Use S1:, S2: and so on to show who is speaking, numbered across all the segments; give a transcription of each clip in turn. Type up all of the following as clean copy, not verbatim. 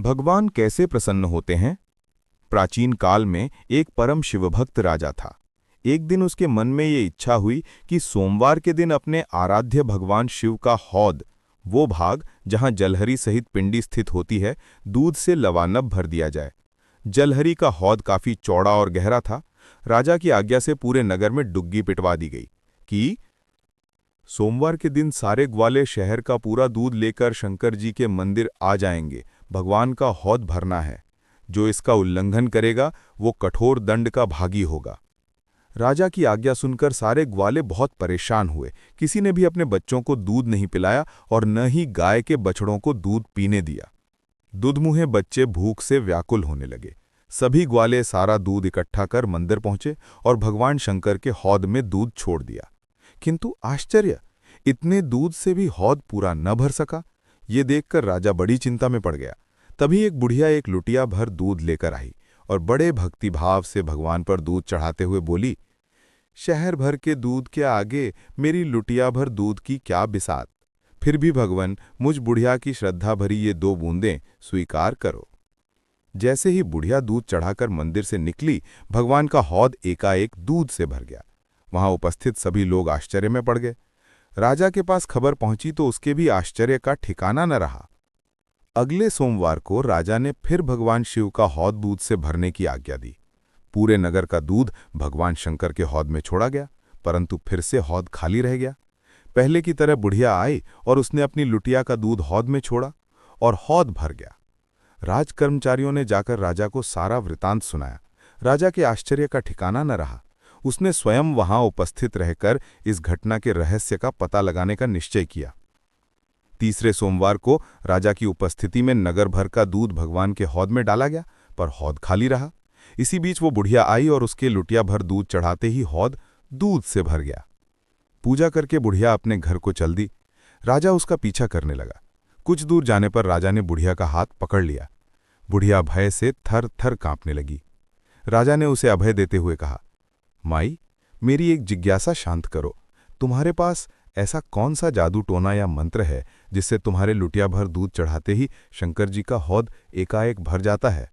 S1: भगवान कैसे प्रसन्न होते हैं? प्राचीन काल में एक परम शिवभक्त राजा था। एक दिन उसके मन में ये इच्छा हुई कि सोमवार के दिन अपने आराध्य भगवान शिव का हौद, वो भाग जहां जलहरी सहित पिंडी स्थित होती है, दूध से लबालब भर दिया जाए। जलहरी का हौद काफी चौड़ा और गहरा था। राजा की आज्ञा से पूरे नगर में डुग्गी पिटवा दी गई कि सोमवार के दिन सारे ग्वाले शहर का पूरा दूध लेकर शंकर जी के मंदिर आ जाएंगे। भगवान का हौद भरना है। जो इसका उल्लंघन करेगा वो कठोर दंड का भागी होगा। राजा की आज्ञा सुनकर सारे ग्वाले बहुत परेशान हुए। किसी ने भी अपने बच्चों को दूध नहीं पिलाया और न ही गाय के बछड़ों को दूध पीने दिया। दुधमुहे बच्चे भूख से व्याकुल होने लगे। सभी ग्वाले सारा दूध इकट्ठा कर मंदिर पहुंचे और भगवान शंकर के हौद में दूध छोड़ दिया। किंतु आश्चर्य, इतने दूध से भी हौद पूरा न भर सका। ये देखकर राजा बड़ी चिंता में पड़ गया। तभी एक बुढ़िया एक लुटिया भर दूध लेकर आई और बड़े भक्तिभाव से भगवान पर दूध चढ़ाते हुए बोली, शहर भर के दूध के आगे मेरी लुटिया भर दूध की क्या बिसात। फिर भी भगवान, मुझ बुढ़िया की श्रद्धा भरी ये 2 बूंदें स्वीकार करो। जैसे ही बुढ़िया दूध चढ़ाकर मंदिर से निकली, भगवान का हौद एकाएक दूध से भर गया। वहां उपस्थित सभी लोग आश्चर्य में पड़ गए। राजा के पास खबर पहुंची तो उसके भी आश्चर्य का ठिकाना न रहा। अगले सोमवार को राजा ने फिर भगवान शिव का हौद दूध से भरने की आज्ञा दी। पूरे नगर का दूध भगवान शंकर के हौद में छोड़ा गया, परंतु फिर से हौद खाली रह गया। पहले की तरह बुढ़िया आई और उसने अपनी लुटिया का दूध हौद में छोड़ा और हौद भर गया। राज कर्मचारियों ने जाकर राजा को सारा वृतांत सुनाया। राजा के आश्चर्य का ठिकाना न रहा। उसने स्वयं वहां उपस्थित रहकर इस घटना के रहस्य का पता लगाने का निश्चय किया। तीसरे सोमवार को राजा की उपस्थिति में नगर भर का दूध भगवान के हौद में डाला गया, पर हौद खाली रहा। इसी बीच वो बुढ़िया आई और उसके लुटिया भर दूध चढ़ाते ही हौद दूध से भर गया। पूजा करके बुढ़िया अपने घर को चल दी। राजा उसका पीछा करने लगा। कुछ दूर जाने पर राजा ने बुढ़िया का हाथ पकड़ लिया। बुढ़िया भय से थर थर कांपने लगी। राजा ने उसे अभय देते हुए कहा, माई, मेरी एक जिज्ञासा शांत करो। तुम्हारे पास ऐसा कौन सा जादू टोना या मंत्र है जिससे तुम्हारे लुटिया भर दूध चढ़ाते ही शंकर जी का हौद एकाएक भर जाता है?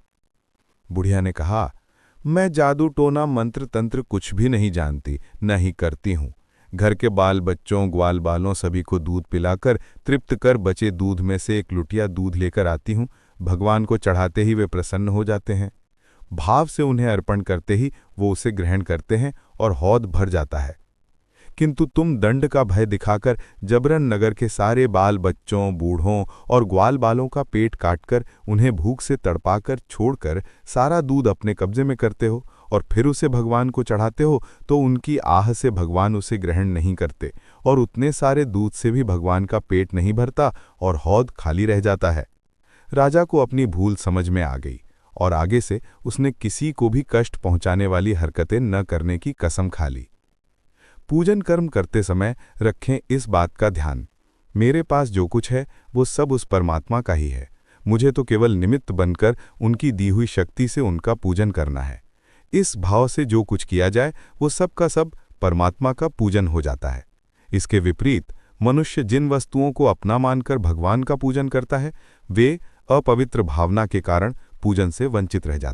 S1: बुढ़िया ने कहा, मैं जादू टोना मंत्र तंत्र कुछ भी नहीं जानती, न ही करती हूं। घर के बाल बच्चों ग्वाल बालों सभी को दूध पिलाकर तृप्त कर बचे दूध में से एक लुटिया दूध लेकर आती हूं। भगवान को चढ़ाते ही वे प्रसन्न हो जाते हैं। भाव से उन्हें अर्पण करते ही वो उसे ग्रहण करते हैं और हौद भर जाता है। किंतु तुम दंड का भय दिखाकर जबरन नगर के सारे बाल बच्चों बूढ़ों और ग्वाल बालों का पेट काटकर उन्हें भूख से तड़पाकर छोड़कर सारा दूध अपने कब्जे में करते हो और फिर उसे भगवान को चढ़ाते हो, तो उनकी आह से भगवान उसे ग्रहण नहीं करते और उतने सारे दूध से भी भगवान का पेट नहीं भरता और हौद खाली रह जाता है। राजा को अपनी भूल समझ में आ गई और आगे से उसने किसी को भी कष्ट पहुंचाने वाली हरकतें न करने की कसम खा ली। पूजन कर्म करते समय रखें इस बात का ध्यान, मेरे पास जो कुछ है वो सब उस परमात्मा का ही है। मुझे तो केवल निमित्त बनकर उनकी दी हुई शक्ति से उनका पूजन करना है। इस भाव से जो कुछ किया जाए वो सब का सब परमात्मा का पूजन हो जाता है। इसके विपरीत मनुष्य जिन वस्तुओं को अपना मानकर भगवान का पूजन करता है, वे अपवित्र भावना के कारण पूजन से वंचित रह जाते हैं।